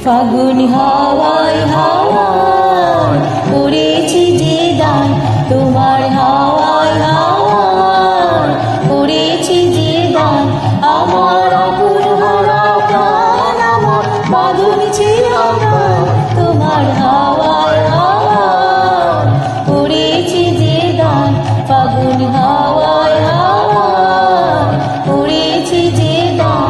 ফাগুন হাওয়ায় হাওয়ায় করেছি যে দান, তোমার হাওয়ায় হাওয়ায় করেছি যে দান। আমার অপুর হারা প্রাণ, আমার বাঁধন ছিঁড়া প্রাণ, তোমার হাওয়ায় হাওয়ায় করেছি যে দান। ফাগুন হাওয়ায় হাওয়ায় করেছি যে দান।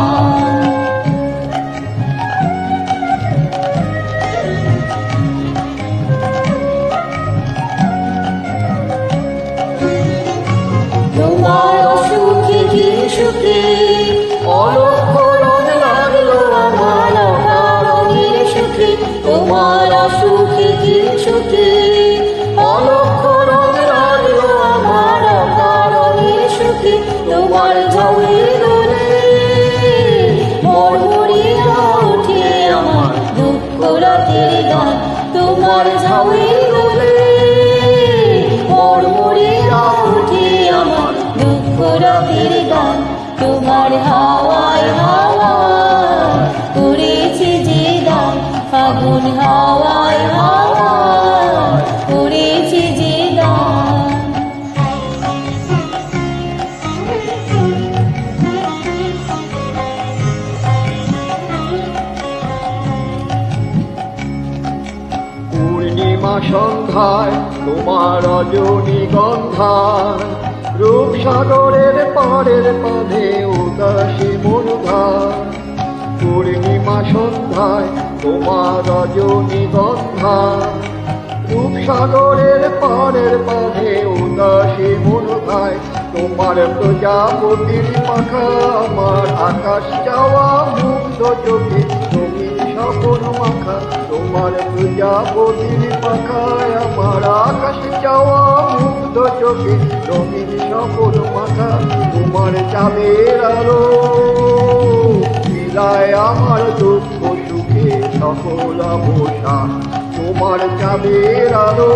তোমার অসুখে কি সুখে অলক্ষ রঙ লাগলো আমার অকারণের সুখে। তোমার অসুখে কি সুখে অলক্ষ রঙ লাগলো আমার অকারণের সুখে। তোমার ঝাউয়ের দোলে মরমরিয়া ওঠে আমার দুঃখ রাতের গান। তোমার ঝাউয়ের দোলে মরমরিয়া ওঠে আমার দুঃখ রাতের গান। তোমার হাওয়ায় হাওয়ায় করেছি যে দান, ফাগুন হাওয়ায় হাওয়ায় করেছি যে দান। পূর্ণিমা সন্ধ্যায় তোমার রজনীগন্ধায়, রূপসাগরের পাড়ের পানে উদাসী মনুধায়। পূর্ণিমা সন্ধ্যায় তোমার রজনীগন্ধায়, রূপসাগরের পাড়ের পানে উদাসী মনুধায়। তোমার প্রজাপতির পাখা আমার আকাশ যাওয়া মুগ্ধ চোখে রঙিন স্বপন মাখা। তোমার প্রজাপতির পাখায় আমার আকাশ যাওয়া মুগ্ধ চোখে রঙিন স্বপন মাখা। তোমার চাঁদের আলো মিলায় আমার দুঃখ সুখে সকল অবসান। তোমার চাঁদের আলো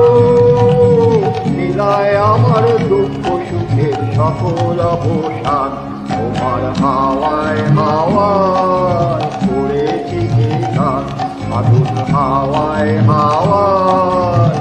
মিলায় আমার দুঃখ সুখের সকল অবসান। তোমার হাওয়ায় হাওয়ায় করেছি যে গান, ফাগুন হাওয়ায় হাওয়ায়